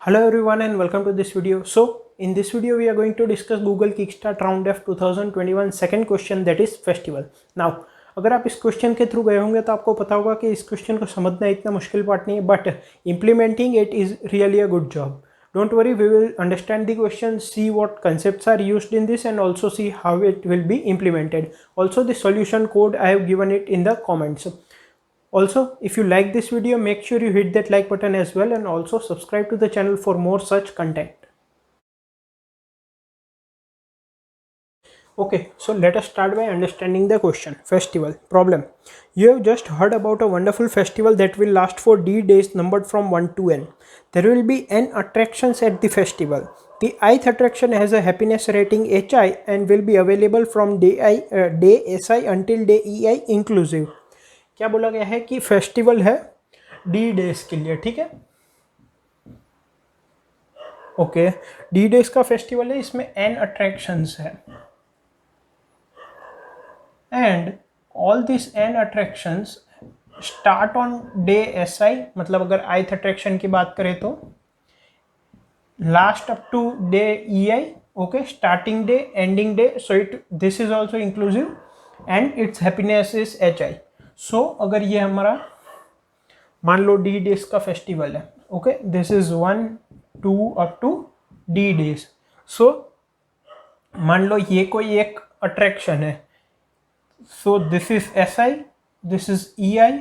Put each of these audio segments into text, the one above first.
Hello everyone and welcome to this video. So in this video we are going to discuss Google Kickstart Round F 2021 second question, that is festival. Now अगर आप इस question के through गए होंगे तो आपको पता होगा कि इस क्वेश्चन को समझना इतना मुश्किल पार्ट नहीं है, but implementing it is really a good job. Don't worry, we will understand the question, see what concepts are used in this and also see how it will be implemented. Also the solution code I have given it in the comments. Also, if you like this video, make sure you hit that like button as well and also subscribe to the channel for more such content. Okay, so let us start by understanding the question. Festival. Problem. You have just heard about a wonderful festival that will last for D days numbered from 1 to N. There will be N attractions at the festival. The ith attraction has a happiness rating HI and will be available from day SI until day EI inclusive. क्या बोला गया है कि festival है D days के लिए, ठीक है. ओके, डी डेज का फेस्टिवल है, इसमें एन अट्रैक्शंस है and all this N attractions start on day S I, मतलब अगर आइथ अट्रैक्शन की बात करें तो last up to day E I. Okay, starting day ending day, so it this is also inclusive and its happiness is H I. So अगर ये हमारा मान लो डी डेज का फेस्टिवल है, okay, this is 1 2 up to D days. सो मान लो ये कोई एक अट्रैक्शन है, so this is S I, this is E I.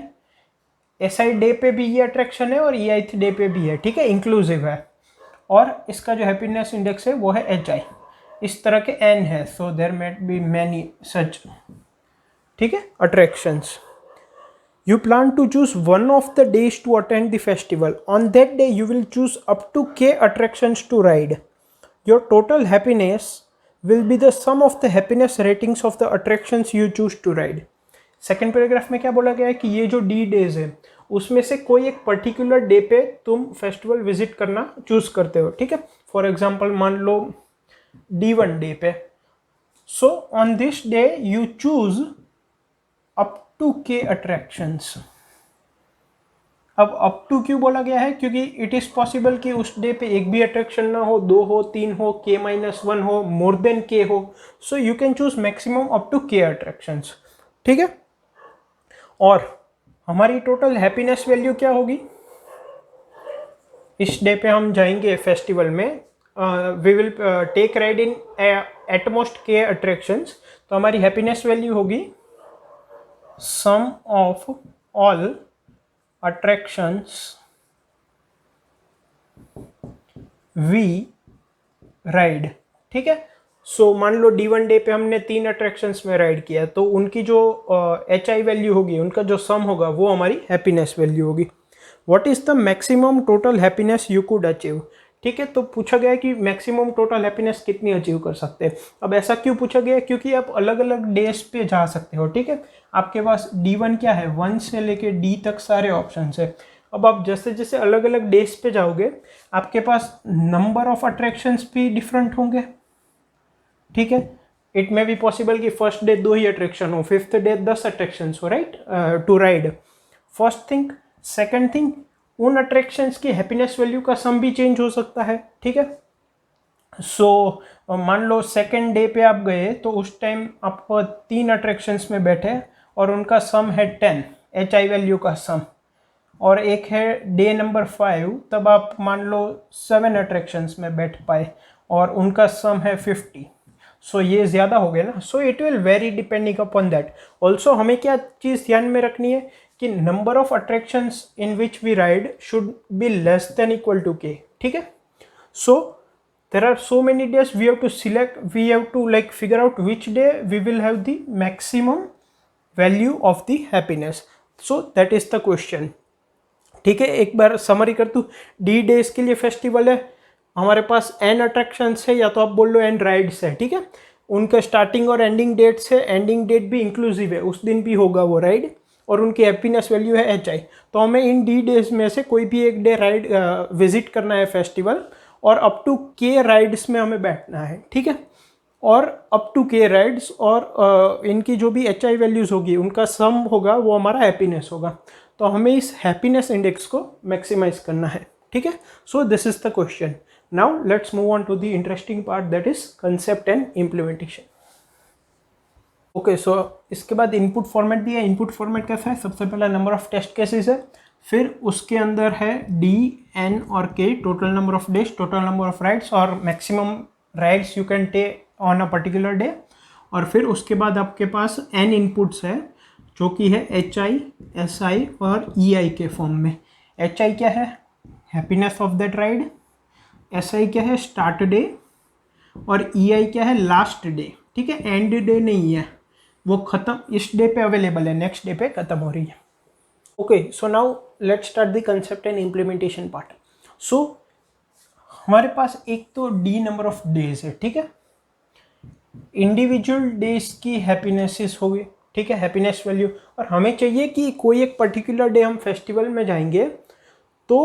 S I day पे भी ये अट्रैक्शन है और ई आई डे पे भी है, ठीक है, इंक्लूसिव है. और इसका जो हैप्पीनेस इंडेक्स है वो है एच आई. इस तरह के एन है, so there might be many such, ठीक है, attractions. You plan to choose one of the days to attend the festival. On that day, you will choose up to K attractions to ride. Your total happiness will be the sum of the happiness ratings of the attractions you choose to ride. Second paragraph में क्या बोला गया है कि ये जो D days है उसमें से कोई एक पर्टिकुलर डे पे तुम फेस्टिवल विजिट करना चूज करते हो, ठीक है. फॉर एग्जाम्पल मान लो D1 डे पे, so on this day you choose up to K attractions. अब अप टू क्यों बोला गया है? क्योंकि इट इज पॉसिबल कि उस डे पे एक भी अट्रैक्शन ना हो, 2 हो, 3 हो, K-1 हो, मोर देन K हो. So you can choose maximum up to K attractions, ठीक है. और हमारी टोटल हैप्पीनेस वैल्यू क्या होगी? इस डे पे हम जाएंगे फेस्टिवल में, we will take ride in at most K attractions, तो हमारी हैप्पीनेस वैल्यू होगी sum of all attractions we ride, ठीक है. सो मान लो D1 डे पे हमने 3 अट्रैक्शंस में राइड किया, तो उनकी जो एच आई वैल्यू होगी, उनका जो सम होगा वो हमारी हैप्पीनेस वैल्यू होगी. What is the maximum total happiness you could achieve, ठीक है. तो पूछा गया कि मैक्सिमम टोटल हैप्पीनेस कितनी अचीव कर सकते हैं. अब ऐसा क्यों पूछा गया? क्योंकि आप अलग अलग डेज पे जा सकते हो, ठीक है. आपके पास D1 क्या है, 1 से लेके D तक सारे ऑप्शंस है. अब आप जैसे जैसे अलग अलग डेज पे जाओगे आपके पास नंबर ऑफ अट्रैक्शंस भी डिफरेंट होंगे, ठीक है. इट मे बी पॉसिबल कि फर्स्ट डे 2 ही अट्रैक्शन हो, फिफ्थ डे 10 अट्रैक्शंस हो, right, to ride. First thing. Second thing, उन अट्रैक्शंस की हैप्पीनेस वैल्यू का सम भी चेंज हो सकता है, ठीक है. सो मान लो सेकेंड डे पे आप गए तो उस टाइम आप 3 अट्रैक्शंस में बैठे और उनका सम है 10, एच आई वैल्यू का सम. और एक है डे नंबर 5, तब आप मान लो 7 अट्रैक्शंस में बैठ पाए और उनका सम है 50. सो ये ज़्यादा हो गया ना. So it will very depending upon that. Also हमें क्या चीज़ ध्यान में रखनी है कि number of attractions in which we ride should be less than equal to K, ठीक है. सो there are so many days we have to select, we have to like figure out which day we will have the maximum value of the happiness. So that is the question, ठीक है. एक बार summary कर दूँ. D days के लिए festival है, हमारे पास n attractions है, या तो आप बोल लो n राइड्स है, ठीक है. उनका स्टार्टिंग और एंडिंग डेट्स है, एंडिंग डेट भी इंक्लूसिव है, उस दिन भी होगा वो राइड, और उनकी हैप्पीनेस वैल्यू है एच आई. तो हमें इन डी डेज में से कोई भी एक डे राइड विजिट करना है फेस्टिवल, और अप टू K राइड्स में हमें बैठना है, ठीक है. और अप टू K राइड्स और इनकी जो भी एच आई वैल्यूज़ होगी उनका सम होगा वो हमारा हैप्पीनेस होगा. तो हमें इस हैप्पीनेस इंडेक्स को मैक्सिमाइज करना है. ठीक है. So this is the question. Now let's move on to the interesting part, that is concept and implementation. Okay, so इसके बाद इनपुट फॉर्मेट दिया. इनपुट फॉर्मेट कैसा है? सबसे पहला नंबर ऑफ टेस्ट केसेस है, फिर उसके अंदर है डी, एन और K, total number of days, total number of rides और maximum rides you can take on a particular day. और फिर उसके बाद आपके पास एन इनपुट्स है जो कि है एच आई, एस आई और ई आई के फॉर्म में. एच आई क्या है? Happiness of that ride. S I क्या है? Start day. और ई आई क्या है? Last day. ठीक है, एंड डे नहीं है, वो खत्म इस डे पे अवेलेबल है, नेक्स्ट डे पे खत्म हो रही है. Okay, so now let's start the concept and implementation part. So हमारे पास एक तो डी नंबर ऑफ डेज है. ठीक है, इंडिविजुअल डेज की हैप्पीनेसेस होगी. ठीक है, हैप्पीनेस वैल्यू. और हमें चाहिए कि कोई एक पर्टिकुलर डे हम फेस्टिवल में जाएंगे तो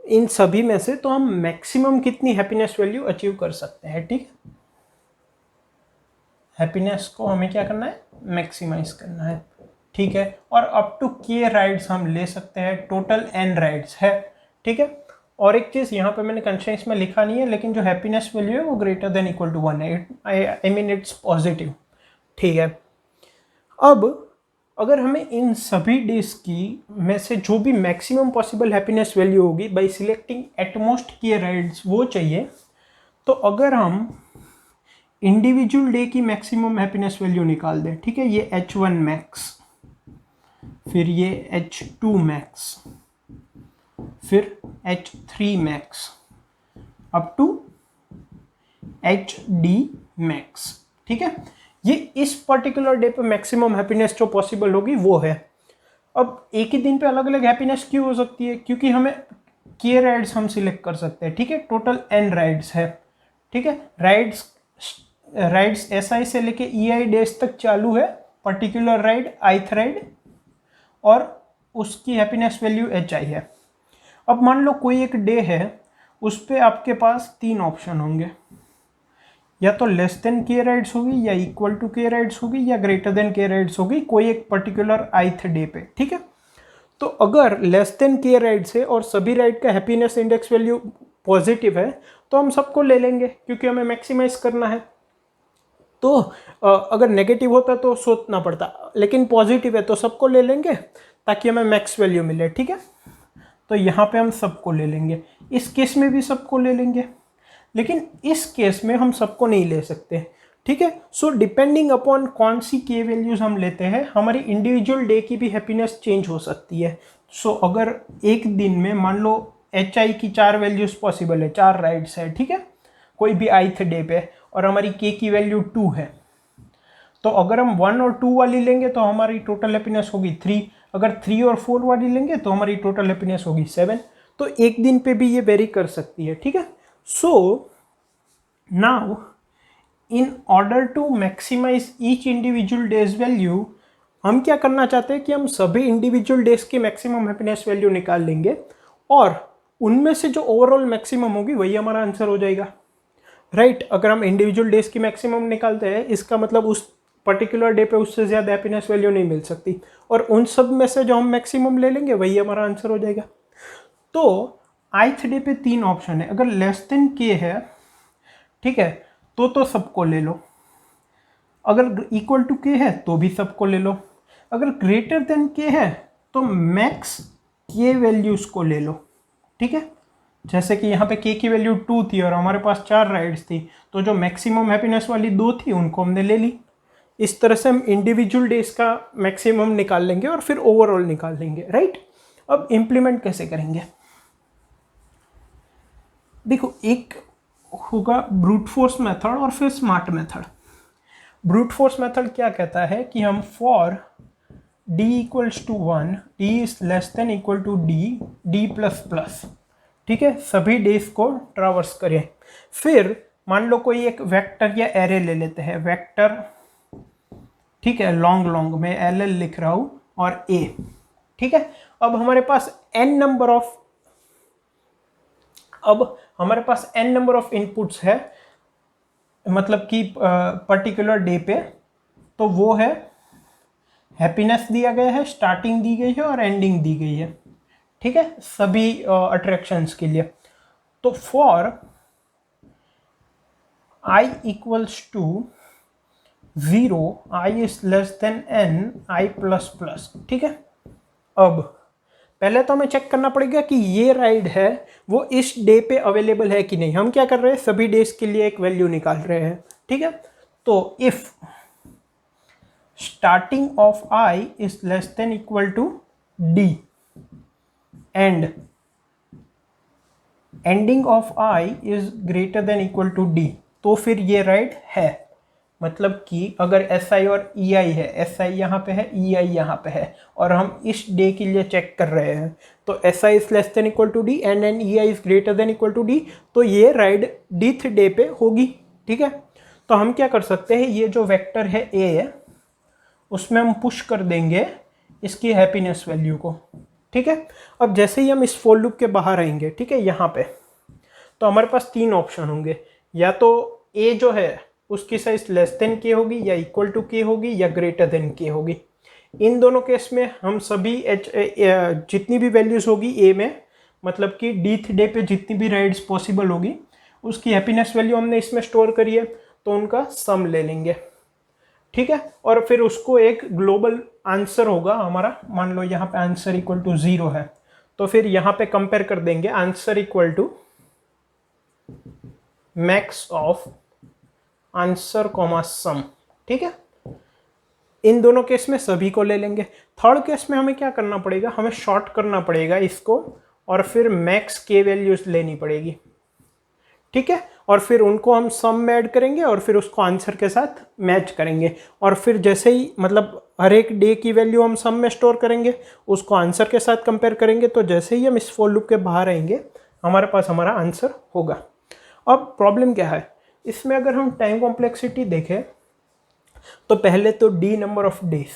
इन सभी में से तो हम मैक्सिमम कितनी हैप्पीनेस वैल्यू अचीव कर सकते हैं. ठीक है, हैप्पीनेस को हमें क्या करना है? मैक्सिमाइज करना है. ठीक है, और अप टू के राइड्स हम ले सकते हैं, टोटल एन राइड्स है. ठीक है, और एक चीज़ यहाँ पे मैंने कंस्ट्रेंट्स में लिखा नहीं है, लेकिन जो हैप्पीनेस वैल्यू है वो ग्रेटर देन इक्वल टू 1 है. I mean it's positive. ठीक है, अब अगर हमें इन सभी डेज की में से जो भी मैक्सिमम पॉसिबल हैप्पीनेस वैल्यू होगी बाय सिलेक्टिंग एटमोस्ट के राइड्स वो चाहिए, तो अगर हम इंडिविजुअल डे की मैक्सिमम हैप्पीनेस वैल्यू निकाल दें. ठीक है, ये H1 मैक्स, फिर ये H2 मैक्स, फिर H3 max up to HD max. ठीक है, ये इस पर्टिकुलर डे पे मैक्सिमम हैप्पीनेस जो पॉसिबल होगी वो है. अब एक ही दिन पे अलग अलग हैप्पीनेस क्यों हो सकती है? क्योंकि हमें के राइड्स हम सिलेक्ट कर सकते हैं. ठीक है, टोटल एन राइड्स है. ठीक है, राइड्स एस आई से लेके ई आई डेज तक चालू है, पर्टिकुलर राइड आइथ राइड, और उसकी हैप्पीनेस वैल्यू एच आई है. अब मान लो कोई एक डे है, उस पर आपके पास 3 ऑप्शन होंगे, या तो लेस देन के राइड्स होगी, या इक्वल टू के राइड्स होगी, या ग्रेटर देन के राइड्स होगी कोई एक पर्टिकुलर आइथ डे पे. ठीक है, तो अगर लेस देन के राइड्स है और सभी राइड का हैप्पीनेस इंडेक्स वैल्यू पॉजिटिव है तो हम सबको ले लेंगे क्योंकि हमें मैक्सिमाइज करना है. तो अगर नेगेटिव होता तो सोचना पड़ता, लेकिन पॉजिटिव है तो सबको ले लेंगे ताकि हमें मैक्स वैल्यू मिले. ठीक है, तो यहाँ पे हम सबको ले लेंगे. इस केस में भी सबको ले लेंगे, लेकिन इस केस में हम सबको नहीं ले सकते. ठीक है, सो डिपेंडिंग अपॉन कौन सी के वैल्यूज हम लेते हैं, हमारी इंडिविजुअल डे की भी हैप्पीनेस चेंज हो सकती है. सो अगर एक दिन में मान लो एच आई की 4 वैल्यूज पॉसिबल है, 4 राइड्स है. ठीक है, कोई भी आइथ डे पे, और हमारी के की वैल्यू 2 है, तो अगर हम 1 और 2 वाली लेंगे तो हमारी टोटल हैप्पीनेस होगी 3. अगर 3 और 4 वाली लेंगे तो हमारी टोटल हैप्पीनेस होगी 7. तो एक दिन पे भी ये वेरी कर सकती है. ठीक है, so now in order to maximize each individual days value, हम क्या करना चाहते हैं कि हम सभी इंडिविजुअल डेज की मैक्सिमम हैप्पीनेस वैल्यू निकाल लेंगे, और उनमें से जो ओवरऑल मैक्सिमम होगी वही हमारा आंसर हो जाएगा. राइट, अगर हम इंडिविजुअल डेज की मैक्सिमम निकालते हैं, इसका मतलब उस पर्टिकुलर डे पे उससे ज़्यादा हैप्पीनेस वैल्यू नहीं मिल सकती, और उन सब में से जो हम मैक्सिमम ले लेंगे वही हमारा आंसर हो जाएगा. तो आइथ डे पे 3 ऑप्शन है. अगर लेस देन के है, ठीक है, तो सबको ले लो. अगर इक्वल टू के है तो भी सबको ले लो. अगर ग्रेटर देन के है तो मैक्स के वैल्यूज को ले लो. ठीक है, जैसे कि यहाँ पे के की वैल्यू 2 थी और हमारे पास 4 राइड्स थी, तो जो मैक्सिमम हैप्पीनेस वाली 2 थी उनको हमने ले ली. इस तरह से हम इंडिविजुअल डेज का मैक्सिमम निकाल लेंगे और फिर ओवरऑल निकाल लेंगे. राइट, अब इम्प्लीमेंट कैसे करेंगे? देखो, एक होगा ब्रूट फोर्स मेथड और फिर smart method. Brute force method क्या कहता है कि हम for d equals to 1, d is less than equal to d plus plus. ठीक है, सभी डेज को ट्रावर्स करें. फिर मान लो कोई एक वेक्टर या एरे ले लेते हैं, वेक्टर. ठीक है, लॉन्ग में LL लिख रहा हूँ और A. ठीक है, अब हमारे पास n नंबर ऑफ इनपुट्स है, मतलब कि पर्टिकुलर डे पे. तो वो है हैप्पीनेस दिया गया है, स्टार्टिंग दी गई है और एंडिंग दी गई है. ठीक है, सभी अट्रैक्शंस के लिए। तो for i equals to 0, i is less than n, i plus plus, ठीक है। अब पहले तो हमें चेक करना पड़ेगा कि ये राइड है वो इस डे पे अवेलेबल है कि नहीं। हम क्या कर रहे हैं, सभी डेज के लिए एक वैल्यू निकाल रहे हैं, ठीक है। तो if starting of i is less than equal to d and ending of i is greater than equal to d, तो फिर ये राइड है। मतलब कि अगर SI और EI है, SI यहाँ पे है, EI यहाँ पे है, और हम इस डे के लिए चेक कर रहे हैं, तो SI is less than equal to D and एन EI is greater than equal to D, तो ये राइड dth डे पे होगी, ठीक है। तो हम क्या कर सकते हैं, ये जो वेक्टर है A, उसमें हम पुश कर देंगे इसकी हैप्पीनेस वैल्यू को, ठीक है। अब जैसे ही हम इस फॉर लूप के बाहर आएंगे, ठीक है, यहाँ पे, तो हमारे पास तीन ऑप्शन होंगे, या तो A जो है उसकी साइज लेस देन के होगी, या इक्वल टू के होगी, या ग्रेटर देन के होगी। इन दोनों केस में हम सभी जितनी भी वैल्यूज होगी ए में, मतलब कि dth डे पे जितनी भी राइड्स पॉसिबल होगी, उसकी हैप्पीनेस वैल्यू हमने इसमें स्टोर करी है, तो उनका सम ले लेंगे, ठीक है। और फिर उसको एक ग्लोबल आंसर होगा हमारा, मान लो यहाँ पे आंसर इक्वल टू 0 है, तो फिर यहाँ पे कंपेयर कर देंगे answer equal to max of answer comma sum, ठीक है। इन दोनों केस में सभी को ले लेंगे। थर्ड केस में हमें क्या करना पड़ेगा, हमें शॉर्ट करना पड़ेगा इसको, और फिर मैक्स के वैल्यूज लेनी पड़ेगी, ठीक है। और फिर उनको हम सम में ऐड करेंगे और फिर उसको आंसर के साथ मैच करेंगे, और फिर जैसे ही मतलब हर एक डे की वैल्यू हम सम में स्टोर करेंगे, उसको आंसर के साथ कंपेयर करेंगे, तो जैसे ही हम इस फॉर लूप के बाहर आएंगे हमारे पास हमारा आंसर होगा। अब प्रॉब्लम क्या है इसमें, अगर हम टाइम कॉम्प्लेक्सिटी देखें तो पहले तो d नंबर ऑफ डेज,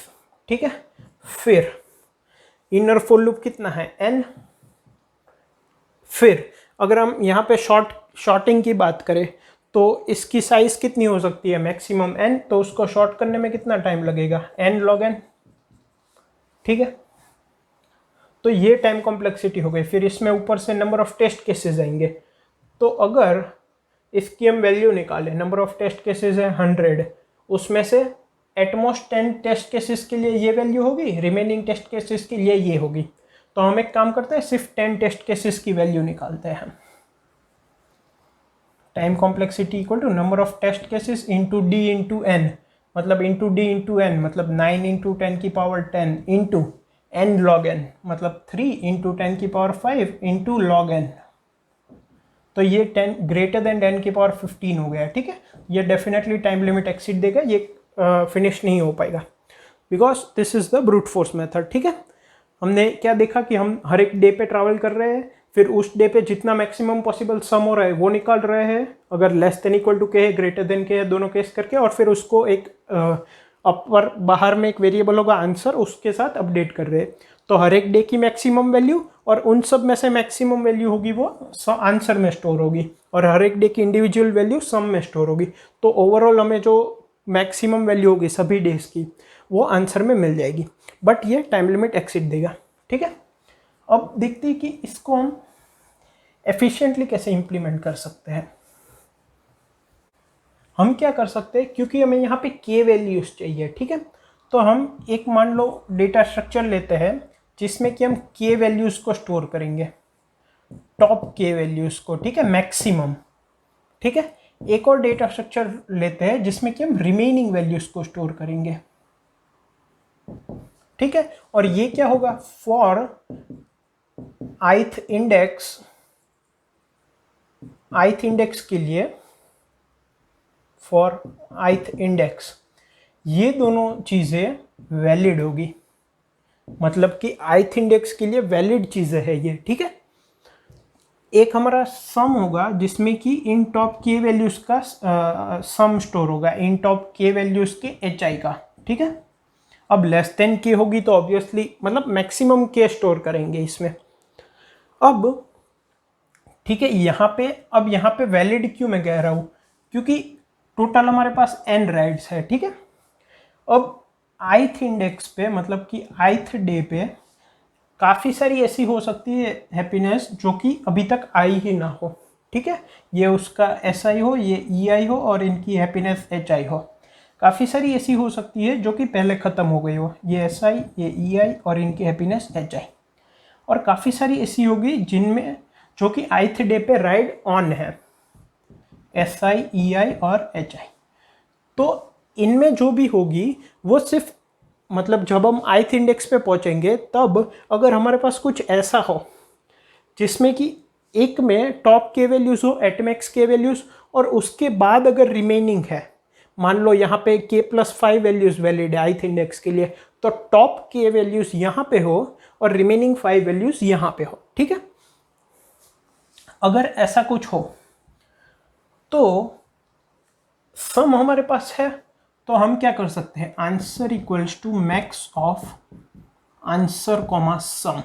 ठीक है, फिर इनर फॉर लूप कितना है n, फिर अगर हम यहाँ पे शॉर्टिंग की बात करें तो इसकी साइज कितनी हो सकती है, मैक्सिमम n, तो उसको शॉर्ट करने में कितना टाइम लगेगा, n log n, ठीक है। तो ये टाइम कॉम्प्लेक्सिटी हो गई। फिर इसमें ऊपर से नंबर ऑफ टेस्ट केसेस आएंगे, तो अगर इसकी हम वैल्यू निकालें, नंबर ऑफ टेस्ट केसेस है 100, उसमें से एटमोस्ट 10 टेस्ट केसेस के लिए ये वैल्यू होगी, रिमेनिंग टेस्ट केसेस के लिए ये होगी। तो हम एक काम करते हैं, सिर्फ 10 टेस्ट केसेस की वैल्यू निकालते हैं। Time complexity equal to number of test cases into D into N, मतलब इंटू डी इंटू एन, मतलब 9 इंटू 10 की power 10 into N log N, मतलब 3 इंटू 10 की पावर 5 इंटू लॉग एन। तो ये 10 ग्रेटर देन 10 की पावर 15 हो गया, ठीक है। ये डेफिनेटली टाइम लिमिट एक्सीड देगा, ये फिनिश नहीं हो पाएगा, because this is the brute force method, ठीक है। हमने क्या देखा कि हम हर एक डे पे ट्रैवल कर रहे हैं, फिर उस डे पे जितना मैक्सिमम पॉसिबल सम हो रहा है वो निकाल रहे हैं, अगर लेस देन इक्वल टू के है, ग्रेटर देन के है, दोनों केस करके, और फिर उसको एक अपर बाहर में एक वेरिएबल होगा आंसर, उसके साथ अपडेट कर रहे हैं। तो हर एक डे की मैक्सिमम वैल्यू, और उन सब में से मैक्सिमम वैल्यू होगी वो आंसर में स्टोर होगी, और हर एक डे की इंडिविजुअल वैल्यू सम में स्टोर होगी। तो ओवरऑल हमें जो मैक्सिमम वैल्यू होगी सभी डेज की वो आंसर में मिल जाएगी, बट ये टाइम लिमिट एक्सीड देगा, ठीक है। अब देखते हैं कि इसको हम एफिशिएंटली कैसे इंप्लीमेंट कर सकते हैं। हम क्या कर सकते हैं, क्योंकि हमें यहाँ पे के वैल्यूज चाहिए, ठीक है, तो हम एक मान लो डेटा स्ट्रक्चर लेते हैं जिसमें कि हम के वैल्यूज को स्टोर करेंगे, टॉप के वैल्यूज को, ठीक है, मैक्सिमम, ठीक है। एक और डेटा स्ट्रक्चर लेते हैं जिसमें कि हम रिमेनिंग वैल्यूज को स्टोर करेंगे, ठीक है। और ये क्या होगा, फॉर ith इंडेक्स के लिए, फॉर ith इंडेक्स, ये दोनों चीजें वैलिड होगी, मतलब कि ith इंडेक्स के लिए वैलिड चीजें है ये, ठीक है। एक हमारा सम होगा जिसमें कि इन टॉप के वैल्यूज का सम स्टोर होगा, इन टॉप के वैल्यूज के HI का, ठीक है। अब लेस देन के होगी तो ऑब्वियसली मतलब मैक्सिमम के स्टोर करेंगे इसमें। अब ठीक है, अब यहाँ पे वैलिड क्यों मैं कह रहा हूँ, क्योंकि टोटल हमारे पास n राइड्स है, ठीक है। अब ith इंडेक्स पे, मतलब कि ith डे पे काफ़ी सारी ऐसी हो सकती है हैप्पीनेस जो कि अभी तक आई ही ना हो, ठीक है। ये उसका SI हो, ये EI हो और इनकी हैप्पीनेस HI हो। काफ़ी सारी ऐसी हो सकती है जो कि पहले ख़त्म हो गई हो, ये SI, ये EI और इनकी हैप्पीनेस HI। और काफ़ी सारी ऐसी होगी जिनमें जो कि ith डे पे राइड ऑन है, SI, EI और HI। तो इनमें जो भी होगी वो सिर्फ मतलब जब हम ith इंडेक्स पे पहुंचेंगे तब अगर हमारे पास कुछ ऐसा हो जिसमें कि एक में टॉप के वैल्यूज़ हो, एटमैक्स के वैल्यूज़, और उसके बाद अगर रिमेनिंग है, मान लो यहाँ पे k+5 वैल्यूज़ वैलिड है ith इंडेक्स के लिए, तो टॉप के वैल्यूज़ यहाँ पे हो और रिमेनिंग 5 वैल्यूज़ यहाँ पे हो, ठीक है। अगर ऐसा कुछ हो तो सम हमारे पास है, तो हम क्या कर सकते हैं, answer equals to max of answer comma sum,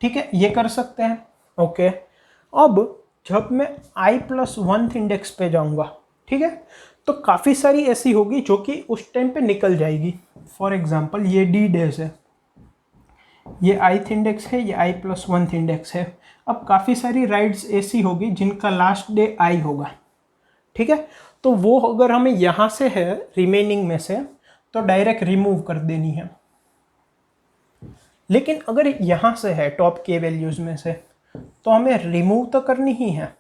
ठीक है, ये कर सकते हैं। ओके, अब जब मैं i+1 इंडेक्स पे जाऊंगा, ठीक है, तो काफ़ी सारी ऐसी होगी जो कि उस टाइम पे निकल जाएगी। फॉर एग्जांपल ये D डेज है, ये ith इंडेक्स है, ये i+1 इंडेक्स है। अब काफ़ी सारी राइड्स ऐसी होगी जिनका लास्ट डे i होगा, ठीक है। तो वो अगर हमें यहाँ से है रिमेनिंग में से, तो डायरेक्ट रिमूव कर देनी है। लेकिन अगर यहाँ से है टॉप के वैल्यूज़ में से, तो हमें रिमूव तो करनी ही है,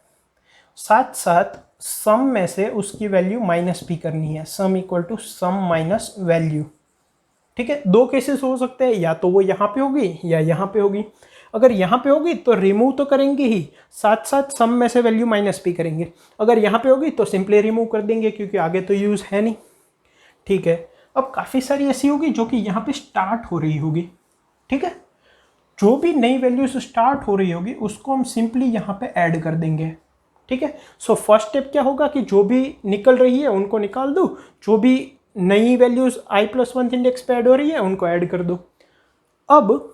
साथ साथ सम में से उसकी वैल्यू माइनस भी करनी है, sum equal to sum minus value, ठीक है। दो केसेस हो सकते हैं, या तो वो यहाँ पे होगी या यहाँ पे होगी। अगर यहाँ पे होगी तो रिमूव तो करेंगे ही, साथ साथ सम में से वैल्यू माइनस भी करेंगे। अगर यहाँ पे होगी तो सिंपली रिमूव कर देंगे क्योंकि आगे तो यूज़ है नहीं, ठीक है। अब काफ़ी सारी ऐसी होगी जो कि यहाँ पे स्टार्ट हो रही होगी, ठीक है। जो भी नई वैल्यूज स्टार्ट हो रही होगी उसको हम सिंपली यहाँ पे ऐड कर देंगे, ठीक है। सो फर्स्ट स्टेप क्या होगा कि जो भी निकल रही है उनको निकाल दो, जो भी नई वैल्यूज i+1 इंडेक्स पे ऐड हो रही है उनको ऐड कर दो। अब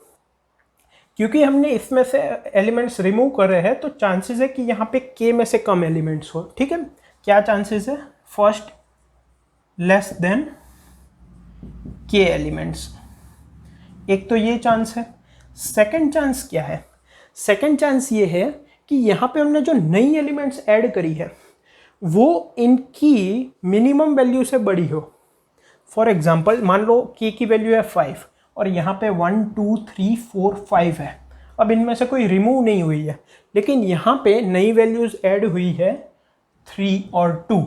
क्योंकि हमने इसमें से एलिमेंट्स रिमूव कर रहे हैं तो चांसेस है कि यहाँ पे k में से कम एलिमेंट्स हो, ठीक है। क्या चांसेस है, first less than k elements, एक तो ये चांस है। सेकंड चांस क्या है, सेकंड चांस ये है कि यहाँ पे हमने जो नई एलिमेंट्स ऐड करी है वो इनकी मिनिमम वैल्यू से बड़ी हो। फॉर एग्जांपल मान लो k की वैल्यू है 5 और यहाँ पे 1 2 3 4 5 है। अब इनमें से कोई रिमूव नहीं हुई है, लेकिन यहाँ पे नई वैल्यूज ऐड हुई है 3 और 2।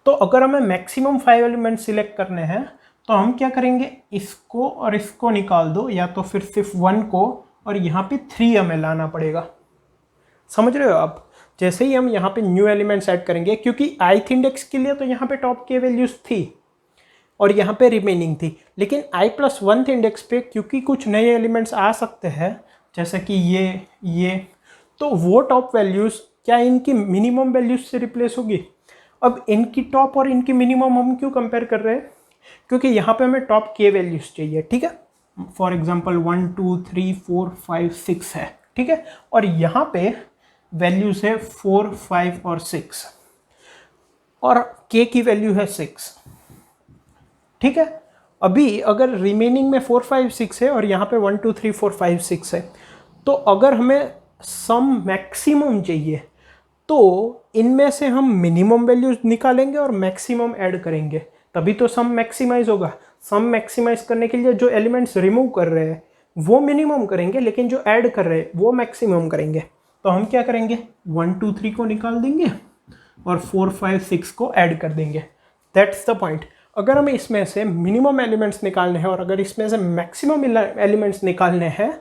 तो अगर हमें मैक्सिमम 5 एलिमेंट सिलेक्ट करने हैं तो हम क्या करेंगे, इसको और इसको निकाल दो, या तो फिर सिर्फ 1 को और यहाँ पे 3 हमें लाना पड़ेगा। समझ रहे हो आप, जैसे ही हम यहाँ पे न्यू एलिमेंट्स ऐड करेंगे, क्योंकि ith इंडेक्स के लिए तो यहाँ पे टॉप के वैल्यूज थी और यहाँ पे रिमेनिंग थी, लेकिन i+1 इंडेक्स पे क्योंकि कुछ नए एलिमेंट्स आ सकते हैं जैसे कि ये, तो वो टॉप वैल्यूज क्या इनकी मिनिमम वैल्यूज से रिप्लेस होगी। अब इनकी टॉप और इनकी मिनिमम हम क्यों कंपेयर कर रहे हैं, क्योंकि यहाँ पे हमें टॉप के वैल्यूज चाहिए, ठीक है। फॉर एग्जांपल 1 2 3 4 5 6 है, ठीक है, और यहाँ पे वैल्यूज है 4 5 और 6 और k की वैल्यू है 6, ठीक है। अभी अगर रिमेनिंग में 4 5 6 है और यहाँ पे 1 2 3 4 5 6 है, तो अगर हमें सम मैक्सिमम चाहिए तो इनमें से हम मिनिमम वैल्यूज निकालेंगे और मैक्सिमम ऐड करेंगे, तभी तो सम मैक्सिमाइज होगा। सम मैक्सिमाइज करने के लिए जो एलिमेंट्स रिमूव कर रहे हैं वो मिनिमम करेंगे, लेकिन जो ऐड कर रहे हैं वो मैक्सिमम करेंगे। तो हम क्या करेंगे, 1 2 3 को निकाल देंगे और 4 5 6 को ऐड कर देंगे। That's the point. अगर हमें इसमें से मिनिमम एलिमेंट्स निकालने हैं और अगर इसमें से मैक्सिमम एलिमेंट्स निकालने हैं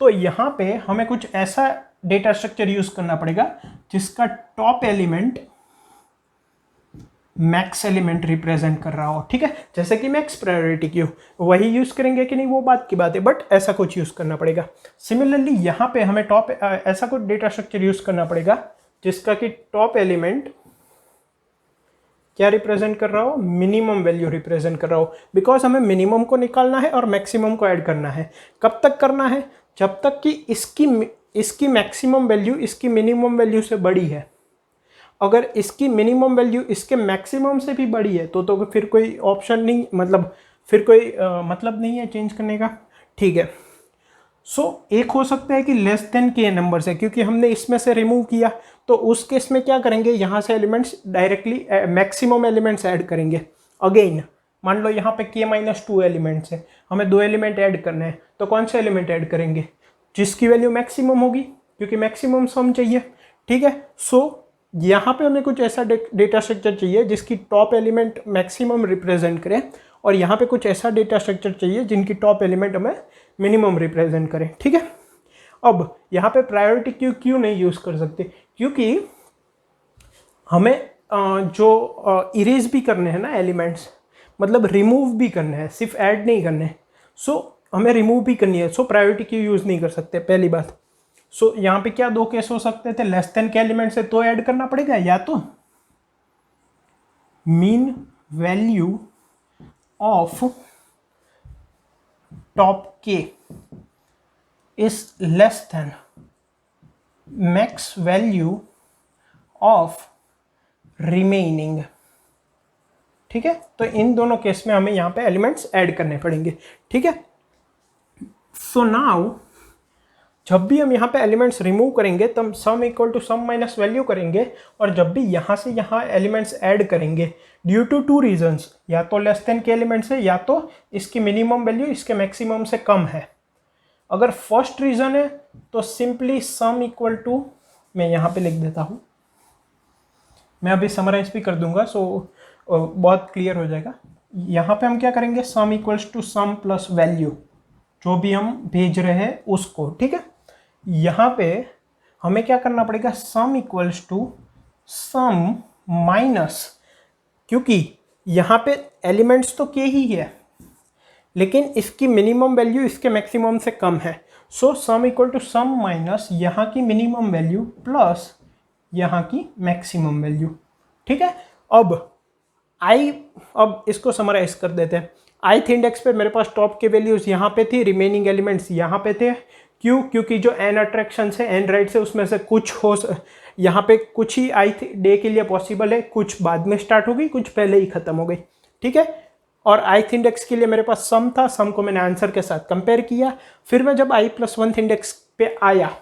तो यहाँ पे हमें कुछ ऐसा डेटा स्ट्रक्चर यूज़ करना पड़ेगा जिसका top element max element represent कर रहा हो, ठीक है। जैसे कि मैक्स प्रायोरिटी क्यू, वही यूज़ करेंगे कि नहीं वो बात की बात है, बट ऐसा कुछ यूज़ करना पड़ेगा। सिमिलरली यहाँ पे हमें टॉप ऐसा कुछ डेटा स्ट्रक्चर यूज़ करना पड़ेगा जिसका कि टॉप एलिमेंट क्या रिप्रेजेंट कर रहा हो, मिनिमम वैल्यू रिप्रेजेंट कर रहा हो, बिकॉज हमें मिनिमम को निकालना है और मैक्सिमम को ऐड करना है। कब तक करना है, जब तक कि इसकी मैक्सिमम वैल्यू इसकी मिनिमम वैल्यू से बड़ी है। अगर इसकी मिनिमम वैल्यू इसके मैक्सिमम से भी बड़ी है तो फिर कोई ऑप्शन नहीं, मतलब फिर कोई मतलब नहीं है चेंज करने का, ठीक है। एक हो सकता है कि लेस देन के नंबर से, क्योंकि हमने इसमें से रिमूव किया, तो उस केस में क्या करेंगे, यहाँ से elements directly maximum elements add करेंगे। अगेन मान लो यहाँ पे k-2 एलिमेंट्स है, हमें 2 एलिमेंट ऐड करने हैं, तो कौन से एलिमेंट ऐड करेंगे, जिसकी वैल्यू मैक्सिमम होगी, क्योंकि मैक्सिमम सम चाहिए। ठीक है, यहाँ पे हमें कुछ ऐसा डेटा स्ट्रक्चर चाहिए जिसकी टॉप एलिमेंट मैक्सिमम रिप्रेजेंट करे, और यहाँ पे कुछ ऐसा डेटा स्ट्रक्चर चाहिए जिनकी टॉप एलिमेंट हमें मिनिमम रिप्रेजेंट करें। ठीक है, अब यहाँ पे प्रायोरिटी क्यू क्यों नहीं यूज़ कर सकते, क्योंकि हमें जो इरेज भी करने हैं ना एलिमेंट्स, मतलब रिमूव भी करने हैं, सिर्फ ऐड नहीं करने हैं। हमें रिमूव भी करनी है, प्रायोरिटी क्यू यूज़ नहीं कर सकते, पहली बात। यहाँ पे क्या दो केस हो सकते थे, लेस देन के एलिमेंट से तो ऐड करना पड़ेगा, या तो मीन वैल्यू ऑफ टॉप के is less then max value of remaining. ठीक है, तो इन दोनों केस में हमें यहाँ पे एलिमेंट्स ऐड करने पड़ेंगे। ठीक है, नाउ जब भी हम यहाँ पे एलिमेंट्स रिमूव करेंगे तब sum equal to sum minus value करेंगे, और जब भी यहाँ से यहाँ एलिमेंट्स ऐड करेंगे ड्यू टू 2 रीजंस, या तो लेस देन के एलिमेंट्स है, या तो इसकी मिनिमम वैल्यू इसके मैक्सिमम से कम है। अगर फर्स्ट रीजन है तो सिंपली सम इक्वल टू, मैं यहाँ पे लिख देता हूँ, मैं अभी समराइज भी कर दूंगा, बहुत क्लियर हो जाएगा। यहाँ पे हम क्या करेंगे, sum equals to sum plus value, जो भी हम भेज रहे हैं उसको। ठीक है, यहाँ पे हमें क्या करना पड़ेगा, sum equals to sum minus, क्योंकि यहाँ पे एलिमेंट्स तो के ही है, लेकिन इसकी मिनिमम वैल्यू इसके मैक्सिमम से कम है। Sum equal to sum minus यहाँ की मिनिमम वैल्यू प्लस यहाँ की मैक्सिमम वैल्यू। ठीक है, अब इसको समराइज कर देते हैं। ith इंडेक्स पे मेरे पास टॉप के वैल्यूज यहाँ पे थी, रिमेनिंग एलिमेंट्स यहाँ पे थे। क्यों, क्योंकि जो n अट्रैक्शन है, n राइट से, उसमें से कुछ यहाँ पे कुछ ही ith डे के लिए पॉसिबल है, कुछ बाद में स्टार्ट हो गई, कुछ पहले ही खत्म हो गई। ठीक है, और ith इंडेक्स के लिए मेरे पास सम था, सम को मैंने आंसर के साथ कंपेयर किया। फिर मैं जब i+1 इंडेक्स पे आया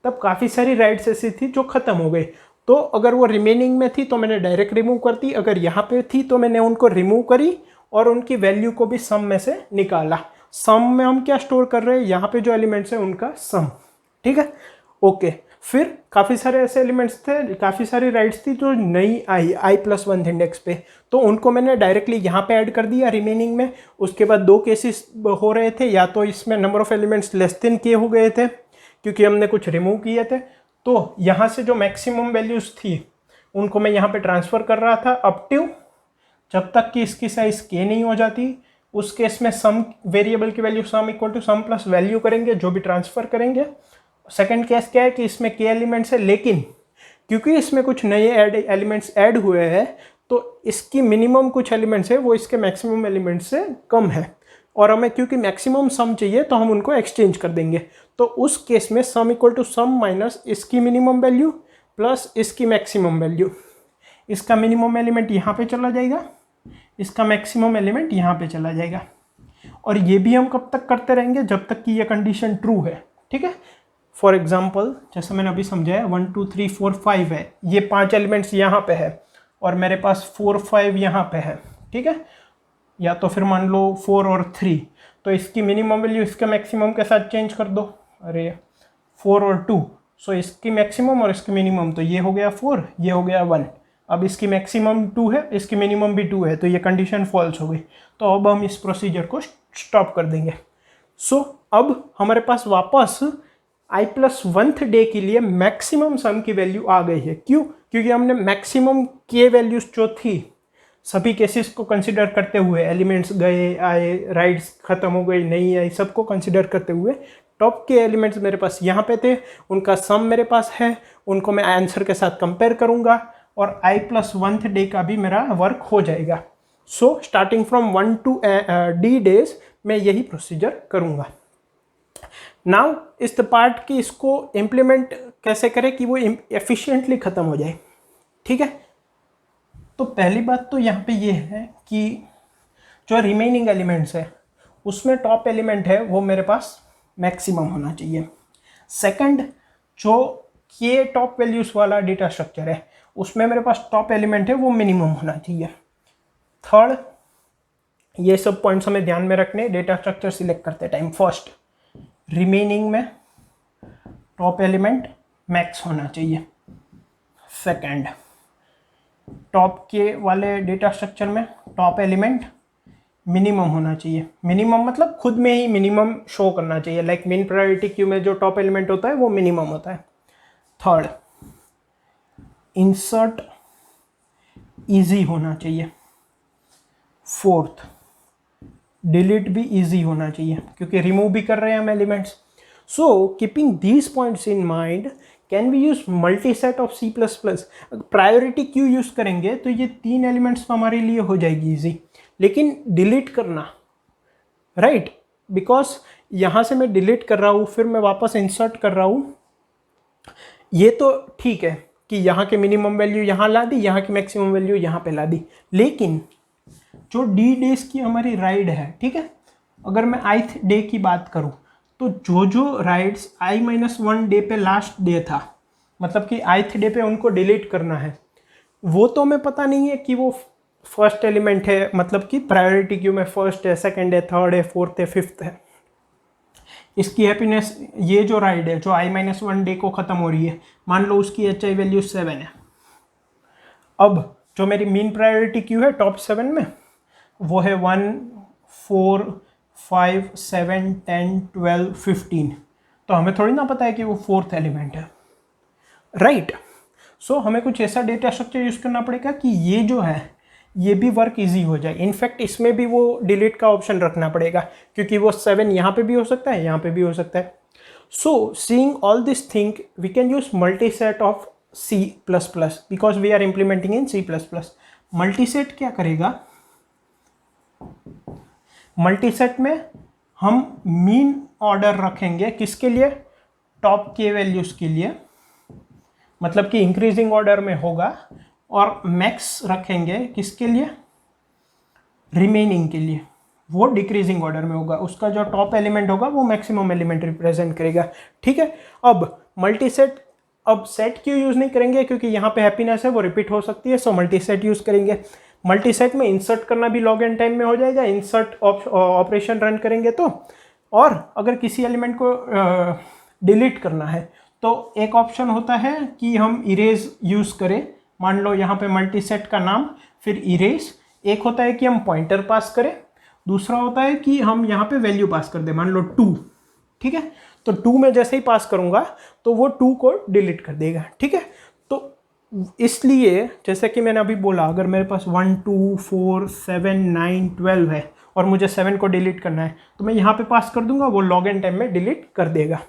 तब काफ़ी सारी राइट्स ऐसी थी जो ख़त्म हो गई, तो अगर वो रिमेनिंग में थी तो मैंने डायरेक्ट रिमूव कर दी, अगर यहाँ पे थी तो मैंने उनको रिमूव करी और उनकी वैल्यू को भी सम में से निकाला। सम में हम क्या स्टोर कर रहे हैं, यहाँ पे जो एलिमेंट्स हैं उनका सम। ठीक है, ओके। फिर काफ़ी सारे ऐसे एलिमेंट्स थे, काफ़ी सारी राइट्स थी जो नहीं आई i+1 इंडेक्स पे, तो उनको मैंने डायरेक्टली यहाँ पे ऐड कर दिया रिमेनिंग में। उसके बाद 2 केसेस हो रहे थे, या तो इसमें number of elements less than के हो गए थे क्योंकि हमने कुछ रिमूव किए थे, तो यहाँ से जो मैक्सिमम वैल्यूज़ थी उनको मैं यहाँ पे ट्रांसफ़र कर रहा था अप टू जब तक कि इसकी साइज के नहीं हो जाती। उस केस में सम वेरिएबल की value sum equal to sum plus value करेंगे जो भी ट्रांसफ़र करेंगे। सेकंड केस क्या है कि इसमें के एलिमेंट्स है, लेकिन क्योंकि इसमें कुछ नए एलिमेंट्स ऐड हुए हैं तो इसकी मिनिमम कुछ एलिमेंट्स है वो इसके मैक्सिमम एलिमेंट्स से कम है, और हमें क्योंकि मैक्सिमम सम चाहिए तो हम उनको एक्सचेंज कर देंगे। तो उस केस में sum equal to sum minus इसकी मिनिमम वैल्यू प्लस इसकी मैक्सिमम वैल्यू। इसका मिनिमम एलिमेंट यहाँ पे चला जाएगा, इसका मैक्सिमम एलिमेंट यहाँ पे चला जाएगा, और ये भी हम कब तक करते रहेंगे, जब तक कि ये कंडीशन ट्रू है। ठीक है, फॉर एग्जाम्पल जैसे मैंने अभी समझाया 1 2 3 4 5 है, ये 5 एलिमेंट्स यहाँ पे है और मेरे पास 4 5 यहाँ पे है। ठीक है, या तो फिर मान लो 4 और 3, तो इसकी मिनिमम वैल्यू इसके मैक्सिमम के साथ चेंज कर दो। अरे 4 और 2, सो इसकी मैक्सिमम और इसकी मिनिमम, तो ये हो गया 4, ये हो गया 1। अब इसकी मैक्सिमम 2 है, इसकी मिनिमम भी 2 है, तो ये कंडीशन फॉल्स हो गई। तो अब हम इस प्रोसीजर को स्टॉप कर देंगे। अब हमारे पास वापस i+1th डे के लिए मैक्सिमम सम की वैल्यू आ गई है। क्यों, क्योंकि हमने मैक्सिमम के वैल्यूज जो थी सभी केसेस को कंसिडर करते हुए, एलिमेंट्स गए आए, राइट्स खत्म हो गई नहीं आई, सबको कंसिडर करते हुए टॉप के एलिमेंट्स मेरे पास यहाँ पे थे, उनका सम मेरे पास है, उनको मैं आंसर के साथ कंपेयर करूँगा और i+1th डे का भी मेरा वर्क हो जाएगा। Starting from 1 to d days मैं यही प्रोसीजर करूँगा। नाउ इस द पार्ट कि इसको इम्प्लीमेंट कैसे करें कि वो एफिशिएंटली ख़त्म हो जाए। ठीक है, तो पहली बात तो यहाँ पे ये है कि जो रिमेनिंग एलिमेंट्स है उसमें टॉप एलिमेंट है वो मेरे पास मैक्सिमम होना चाहिए। सेकंड, जो के टॉप वैल्यूज वाला डेटा स्ट्रक्चर है उसमें मेरे पास टॉप एलिमेंट है वो मिनिमम होना चाहिए। थर्ड, ये सब पॉइंट्स हमें ध्यान में रखने डेटा स्ट्रक्चर सिलेक्ट करते टाइम। फर्स्ट, रिमेनिंग में टॉप एलिमेंट मैक्स होना चाहिए। सेकंड, टॉप के वाले डेटा स्ट्रक्चर में टॉप एलिमेंट मिनिमम होना चाहिए। मिनिमम मतलब खुद में ही मिनिमम शो करना चाहिए, लाइक मेन प्रायोरिटी क्यू में जो टॉप एलिमेंट होता है वो मिनिमम होता है। थर्ड, इंसर्ट इजी होना चाहिए। फोर्थ, डिलीट भी इजी होना चाहिए क्योंकि रिमूव भी कर रहे हैं हम elements. So keeping these points in mind can we use multiset of C++। Priority queue use करेंगे तो ये 3 एलिमेंट्स हमारे लिए हो जाएगी इजी, लेकिन डिलीट करना, राइट, बिकॉज यहाँ से मैं डिलीट कर रहा हूँ फिर मैं वापस इंसर्ट कर रहा हूँ, ये तो ठीक है कि यहाँ के मिनिमम वैल्यू यहाँ ला दी, यहाँ की मैक्सिमम वैल्यू यहाँ पे ला दी, लेकिन जो डी डेज की हमारी राइड है, ठीक है, अगर मैं ith डे की बात करूँ तो जो जो राइड्स i-1 डे पे लास्ट डे था, मतलब कि ith डे पे उनको डिलीट करना है, वो तो हमें पता नहीं है कि वो फर्स्ट एलिमेंट है, मतलब कि प्रायोरिटी क्यू में फर्स्ट है, सेकंड है, थर्ड है, फोर्थ है, फिफ्थ है। इसकी हैप्पीनेस, ये जो राइड है जो i-1 डे को ख़त्म हो रही है, मान लो उसकी HI वैल्यू 7 है। अब जो मेरी मीन प्रायोरिटी क्यू है टॉप 7 में वो है 1, 4, 5, 7, 10, 12, 15। तो हमें थोड़ी ना पता है कि वो फोर्थ एलिमेंट है, राइट। सो हमें कुछ ऐसा डेटा स्ट्रक्चर यूज़ करना पड़ेगा कि ये जो है ये भी वर्क इजी हो जाए। इनफैक्ट इसमें भी वो डिलीट का ऑप्शन रखना पड़ेगा क्योंकि वो 7 यहाँ पे भी हो सकता है, यहाँ पे भी हो सकता है। So seeing all this thing we can use multiset of C++ because we are implementing in C++। Multiset क्या करेगा, मल्टीसेट में हम मीन ऑर्डर रखेंगे किसके लिए, टॉप के वैल्यूज के लिए, मतलब कि इंक्रीजिंग ऑर्डर में होगा, और मैक्स रखेंगे किसके लिए, रिमेनिंग के लिए, वो डिक्रीजिंग ऑर्डर में होगा। उसका जो टॉप एलिमेंट होगा वो मैक्सिमम एलिमेंट रिप्रेजेंट करेगा, ठीक है। अब मल्टीसेट, अब सेट क्यों यूज नहीं करेंगे क्योंकि यहाँ पे हैप्पीनेस है वो रिपीट हो सकती है, सो मल्टीसेट यूज करेंगे। मल्टीसेट में इंसर्ट करना भी लॉग एन टाइम में हो जाएगा, इंसर्ट ऑपरेशन रन करेंगे तो, और अगर किसी एलिमेंट को डिलीट करना है तो एक ऑप्शन होता है कि हम इरेज यूज करें। मान लो यहाँ पे मल्टीसेट का नाम फिर इरेज, एक होता है कि हम पॉइंटर पास करें, दूसरा होता है कि हम यहाँ पे वैल्यू पास कर दें, मान लो 2, ठीक है। तो 2 में जैसे ही पास करूँगा तो वो 2 को डिलीट कर देगा, ठीक है। तो इसलिए जैसे कि मैंने अभी बोला, अगर मेरे पास 1, 2, 4, 7, 9, 12 है और मुझे 7 को डिलीट करना है तो मैं यहाँ पे पास कर दूंगा, वो लॉग एन टाइम में डिलीट कर देगा।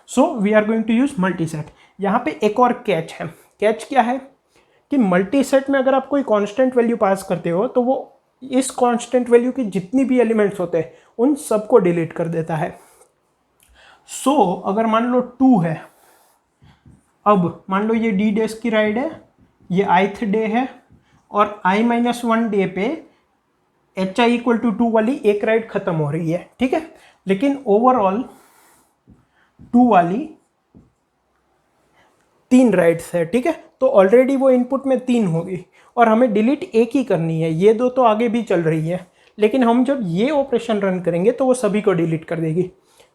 So we are going to use multiset. यहाँ पे एक और कैच है। कैच क्या है कि मल्टीसेट में अगर आप कोई कांस्टेंट वैल्यू पास करते हो तो वो इस कांस्टेंट वैल्यू की जितनी भी एलिमेंट्स होते हैं उन सबको डिलीट कर देता है। सो अगर मान लो 2 है, अब मान लो ये डी डेज की राइड है, ये ith डे है, और i-1 डे पे HI इक्वल टू 2 वाली एक राइड खत्म हो रही है, ठीक है। लेकिन ओवरऑल 2 वाली 3 राइड्स है, ठीक है। तो ऑलरेडी वो इनपुट में 3 होगी और हमें डिलीट एक ही करनी है, ये दो तो आगे भी चल रही है, लेकिन हम जब ये ऑपरेशन रन करेंगे तो वो सभी को डिलीट कर देगी।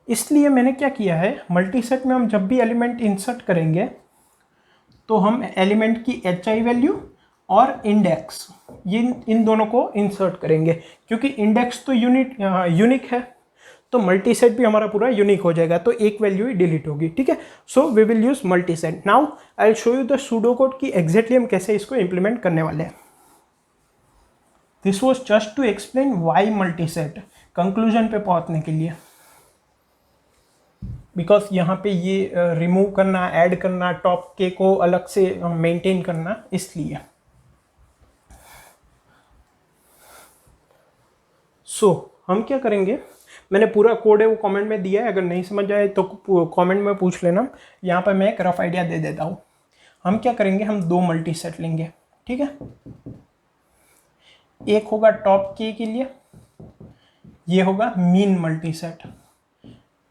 इसलिए मैंने क्या किया है, मल्टीसेट में हम जब भी एलिमेंट इंसर्ट करेंगे तो हम एलिमेंट की HI वैल्यू और इंडेक्स, ये इन दोनों को इंसर्ट करेंगे क्योंकि इंडेक्स तो यूनिक है, तो मल्टीसेट भी हमारा पूरा यूनिक हो जाएगा, तो एक वैल्यू ही डिलीट होगी, ठीक है। So we will use multiset. Now I will show you the pseudo code की एग्जैक्टली हम कैसे इसको इंप्लीमेंट करने वाले हैं। This was just to explain why multiset, conclusion पे पहुंचने के लिए, बिकॉज यहाँ पे ये रिमूव करना, ऐड करना, टॉप के को अलग से मेंटेन करना, इसलिए। सो हम क्या करेंगे, मैंने पूरा कोड है वो कमेंट में दिया है, अगर नहीं समझ आए तो कमेंट में पूछ लेना, यहाँ पर मैं एक रफ आइडिया दे देता हूँ। हम क्या करेंगे, हम 2 मल्टीसेट लेंगे, ठीक है। एक होगा टॉप के लिए, ये होगा मीन मल्टीसेट,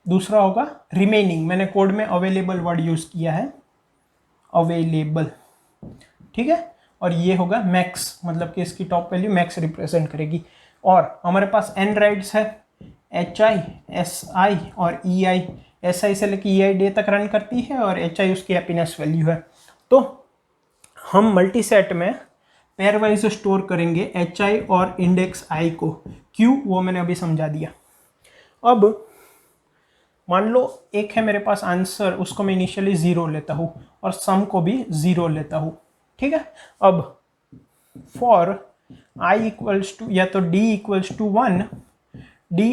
दूसरा होगा रिमेनिंग, मैंने कोड में अवेलेबल वर्ड यूज़ किया है, अवेलेबल, ठीक है। और ये होगा मैक्स, मतलब कि इसकी टॉप वैल्यू मैक्स रिप्रेजेंट करेगी। और हमारे पास n राइड्स है, HI, SI और EI। SI से लेकर EI डे तक रन करती है और HI उसकी हैप्पीनेस वैल्यू है। तो हम मल्टी सेट में पेयर वाइज स्टोर करेंगे HI और इंडेक्स I को, क्यों वो मैंने अभी समझा दिया। अब मान लो एक है मेरे पास आंसर, उसको मैं इनिशियली 0 लेता हूँ और सम को भी 0 लेता हूँ, ठीक है। अब फॉर I इक्वल्स टू या तो D equals to 1, D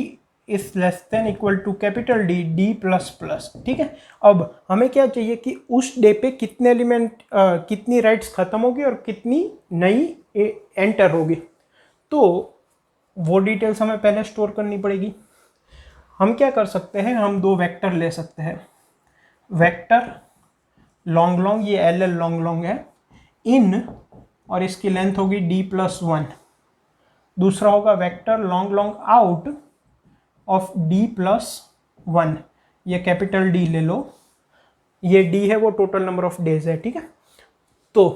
is less than equal to capital D, D plus plus, ठीक है। अब हमें क्या चाहिए कि उस डे पे कितने एलिमेंट कितनी राइट्स खत्म होगी और कितनी नई एंटर होगी, तो वो डिटेल्स हमें पहले स्टोर करनी पड़ेगी। हम क्या कर सकते हैं, हम दो वेक्टर ले सकते हैं, वेक्टर लॉन्ग लॉन्ग, ये LL लॉन्ग लॉन्ग है, इन और इसकी लेंथ होगी D+1। दूसरा होगा vector long long out of D+1, ये कैपिटल D ले लो, ये D है वो टोटल नंबर ऑफ डेज है, ठीक है। तो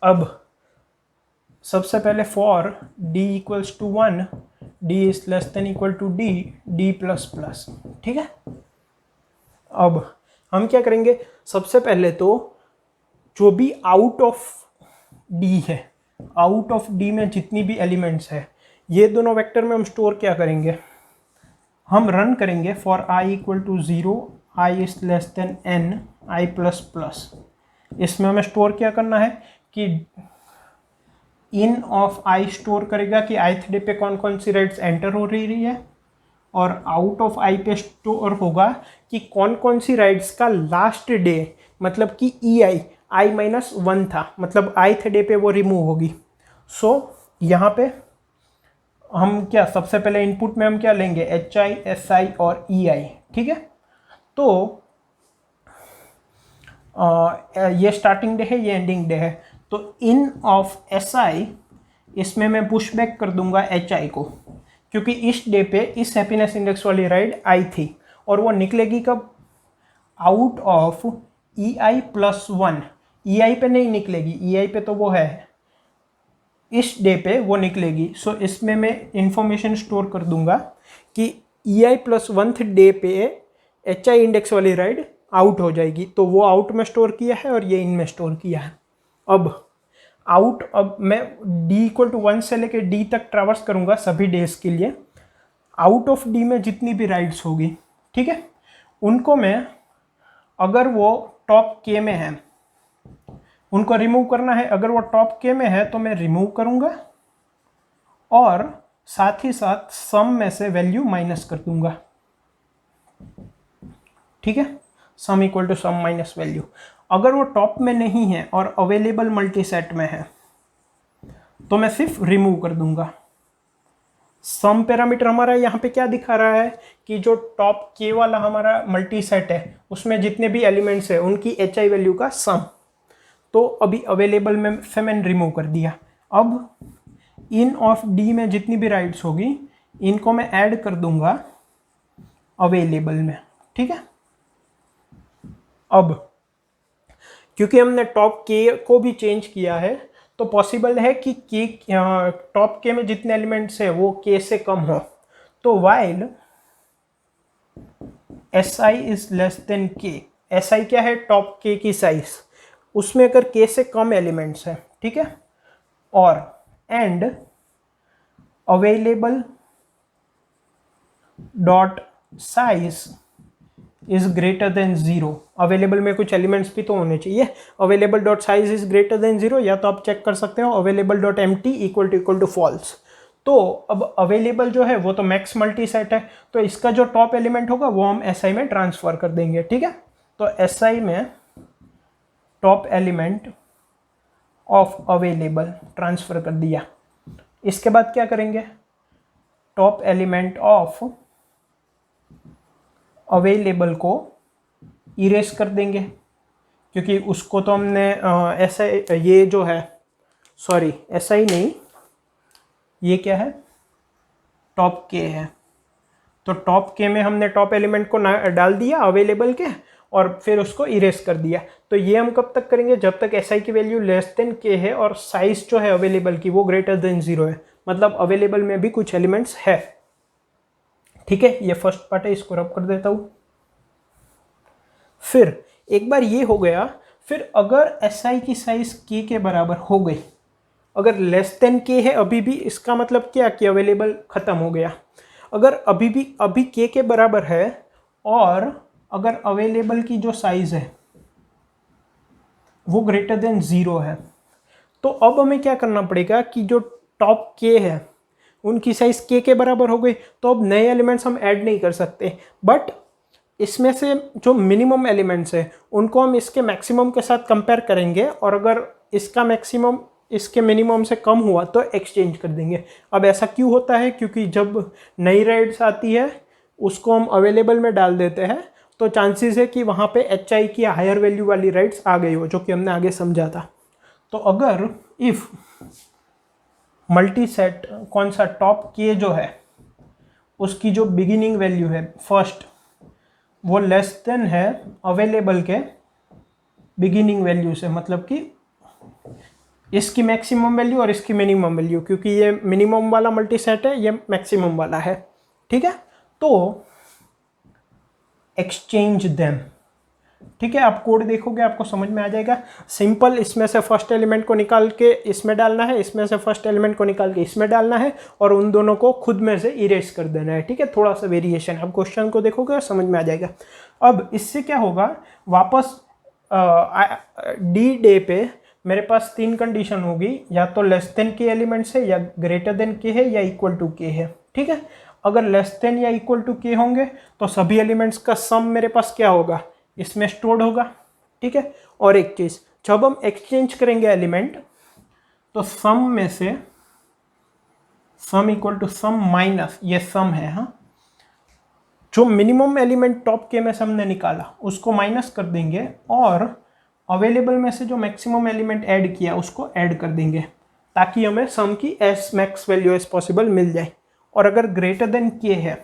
अब सबसे पहले for D equals to 1, D is less than equal to D, D++, ठीक है। अब हम क्या करेंगे, सबसे पहले तो जो भी आउट ऑफ D है, आउट ऑफ D में जितनी भी एलिमेंट्स है, ये दोनों वेक्टर में हम स्टोर क्या करेंगे, हम रन करेंगे for I equal to 0, I is less than N, I++। इसमें हमें स्टोर क्या करना है कि इन ऑफ I स्टोर करेगा कि ith डे पे कौन कौन सी राइट्स एंटर हो रही है, और आउट ऑफ I पे स्टोर होगा कि कौन कौन सी राइट्स का लास्ट डे, मतलब कि EI I-1 था, मतलब ith डे पे वो रिमूव होगी। सो यहाँ पे हम क्या, सबसे पहले इनपुट में हम क्या लेंगे, HI, SI और EI, ठीक है। तो ये स्टार्टिंग डे है, ये एंडिंग डे है, तो इन ऑफ SI, इसमें मैं पुश बैक कर दूंगा HI को, क्योंकि इस डे पे इस हैप्पीनेस इंडेक्स वाली राइड आई थी, और वो निकलेगी कब, आउट ऑफ EI+1। EI पे नहीं निकलेगी, EI पे तो वो है, इस डे पे वो निकलेगी। सो इसमें मैं इंफॉर्मेशन स्टोर कर दूंगा कि EI+1 डे पे HI इंडेक्स वाली राइड आउट हो जाएगी, तो वो आउट में स्टोर किया है और ये इन में स्टोर किया है। अब आउट, अब मैं D इक्वल टू 1 से लेके D तक ट्रैवर्स करूंगा सभी डेज के लिए। आउट ऑफ D में जितनी भी राइड्स होगी, ठीक है, उनको मैं, अगर वो टॉप K में है उनको रिमूव करना है, अगर वो टॉप K में है तो मैं रिमूव करूंगा और साथ ही साथ सम में से वैल्यू माइनस कर दूंगा, ठीक है। Sum equal to sum minus value. अगर वो टॉप में नहीं है और अवेलेबल मल्टी सेट में है तो मैं सिर्फ रिमूव कर दूंगा। सम पैरामीटर हमारा यहाँ पे क्या दिखा रहा है कि जो टॉप K वाला हमारा मल्टी सेट है उसमें जितने भी एलिमेंट्स है उनकी HI वैल्यू का सम, तो अभी अवेलेबल में से मैंने रिमूव कर दिया। अब इन ऑफ D में जितनी भी राइट्स होगी इनको मैं ऐड कर दूंगा अवेलेबल में, ठीक है। अब क्योंकि हमने टॉप K को भी चेंज किया है तो पॉसिबल है कि टॉप K में जितने एलिमेंट्स है वो K से कम हो, तो while SI is less then K, SI क्या है, टॉप K की साइज, उसमें अगर K से कम एलिमेंट्स है, ठीक है, और and available dot size is greater than 0, available में कुछ एलिमेंट्स भी तो होने चाहिए, available dot size is greater than 0, या तो आप चेक कर सकते हो available dot empty equal to false. तो अब अवेलेबल जो है वो तो मैक्स मल्टी सेट है, तो इसका जो टॉप एलिमेंट होगा वो हम SI में ट्रांसफर कर देंगे, ठीक है। तो SI में top element of available transfer कर दिया। इसके बाद क्या करेंगे, टॉप एलिमेंट ऑफ अवेलेबल को इरेज कर देंगे, क्योंकि उसको तो हमने ऐसा, ये जो है, सॉरी SI नहीं, ये क्या है, टॉप K है, तो टॉप के में हमने टॉप एलिमेंट को डाल दिया अवेलेबल के और फिर उसको इरेज कर दिया। तो ये हम कब तक करेंगे, जब तक एस आई की वैल्यू लेस देन के है और साइज जो है अवेलेबल की वो ग्रेटर देन 0 है, मतलब अवेलेबल में भी कुछ एलिमेंट्स है। ठीक है, ये फर्स्ट पार्ट है, इसको रब कर देता हूं। फिर एक बार ये हो गया, फिर अगर एस आई की साइज के बराबर हो गई, अगर लेस देन के है अभी भी, इसका मतलब क्या कि अवेलेबल खत्म हो गया। अगर अभी के बराबर है और अगर अवेलेबल की जो साइज है वो ग्रेटर देन 0 है, तो अब हमें क्या करना पड़ेगा कि जो टॉप के है उनकी साइज के बराबर हो गई, तो अब नए एलिमेंट्स हम ऐड नहीं कर सकते, बट इसमें से जो मिनिमम एलिमेंट्स है उनको हम इसके मैक्सिमम के साथ कंपेयर करेंगे और अगर इसका मैक्सिमम इसके मिनिमम से कम हुआ तो एक्सचेंज कर देंगे। अब ऐसा क्यों होता है, क्योंकि जब नई राइड्स आती है उसको हम अवेलेबल में डाल देते हैं तो चांसेस है कि वहाँ पे एच आई की हायर वैल्यू वाली राइड्स आ गई हो, जो कि हमने आगे समझा था। तो अगर इफ़ मल्टी सेट कौन सा टॉप के जो है उसकी जो बिगिनिंग वैल्यू है फर्स्ट वो लेस देन है अवेलेबल के बिगिनिंग वैल्यू से, मतलब कि इसकी मैक्सिमम वैल्यू और इसकी मिनिमम वैल्यू, क्योंकि ये मिनिमम वाला मल्टी सेट है, ये मैक्सिमम वाला है। ठीक है, तो एक्सचेंज देम। ठीक है, आप कोड देखोगे आपको समझ में आ जाएगा। सिंपल, इसमें से फर्स्ट एलिमेंट को निकाल के इसमें डालना है, इसमें से फर्स्ट एलिमेंट को निकाल के इसमें डालना है और उन दोनों को खुद में से इरेज कर देना है। ठीक है, थोड़ा सा वेरिएशन, आप क्वेश्चन को देखोगे और समझ में आ जाएगा। अब इससे क्या होगा, वापस डी डे पे मेरे पास 3 कंडीशन होगी, या तो लेस देन के एलिमेंट्स है, या ग्रेटर देन के है, या इक्वल टू के है। ठीक है, अगर लेस देन या इक्वल टू के होंगे तो सभी एलिमेंट्स का सम मेरे पास क्या होगा, इसमें स्टोर्ड होगा। ठीक है, और एक चीज, जब हम एक्सचेंज करेंगे एलिमेंट तो सम में से sum equal to sum minus ये सम है, हाँ, जो मिनिमम एलिमेंट टॉप के में से हमने निकाला उसको माइनस कर देंगे और अवेलेबल में से जो मैक्सिमम एलिमेंट ऐड किया उसको ऐड कर देंगे, ताकि हमें सम की as max value as possible मिल जाए। और अगर ग्रेटर देन के है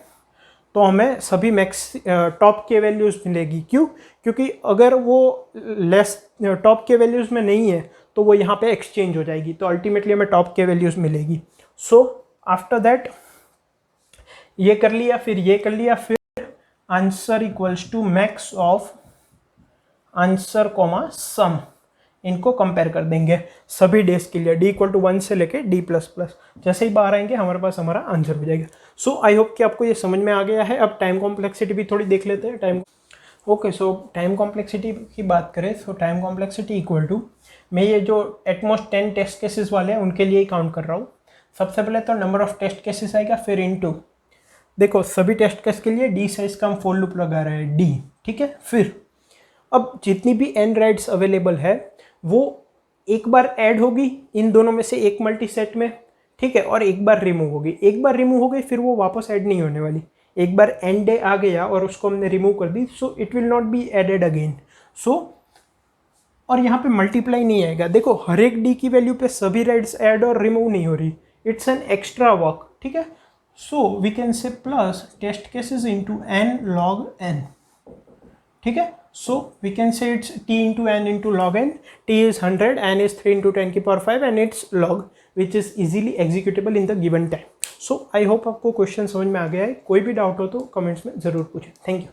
तो हमें सभी मैक्स टॉप के वैल्यूज़ मिलेगी। क्यों? क्योंकि अगर वो लेस टॉप के वैल्यूज़ में नहीं है तो वो यहाँ पे एक्सचेंज हो जाएगी, तो अल्टीमेटली हमें टॉप के वैल्यूज़ मिलेगी। सो आफ्टर दैट ये कर लिया, फिर ये कर लिया, फिर answer equals to max of answer comma sum, इनको कंपेयर कर देंगे सभी डेज के लिए, d इक्वल टू 1 से लेके d प्लस प्लस। जैसे ही बाहर आएंगे हमारे पास हमारा आंसर हो जाएगा। सो आई होप कि आपको ये समझ में आ गया है। अब टाइम कॉम्प्लेक्सिटी भी थोड़ी देख लेते हैं। सो टाइम कॉम्प्लेक्सिटी की बात करें, so time complexity equal to, मैं ये जो एटमोस्ट 10 टेस्ट केसेस वाले हैं उनके लिए ही काउंट कर रहा हूँ। सबसे पहले तो नंबर ऑफ टेस्ट केसेस आएगा, फिर इनटू, देखो सभी टेस्ट केस के लिए डी साइज का हम फॉर लूप लगा रहे हैं, डी। ठीक है, फिर अब जितनी भी n राइड्स अवेलेबल है वो एक बार ऐड होगी इन दोनों में से एक मल्टी सेट में। ठीक है, और एक बार रिमूव होगी। एक बार रिमूव हो गई फिर वो वापस ऐड नहीं होने वाली। एक बार एंड डे आ गया और उसको हमने रिमूव कर दी, so it will not be added again. So और यहाँ पे मल्टीप्लाई नहीं आएगा। देखो हर एक डी की वैल्यू पे सभी राइड्स ऐड और रिमूव नहीं हो रही, इट्स एन एक्स्ट्रा वर्क। ठीक है, so we can say plus test cases into N log N. ठीक है, so we can say it's t into n into log n. T is 100, n is 3 into 10 की power 5 and it's log which is easily executable in the given time. So I hope आपको question समझ में आ गया है। कोई भी doubt हो तो कमेंट्स में ज़रूर पूछें। Thank you.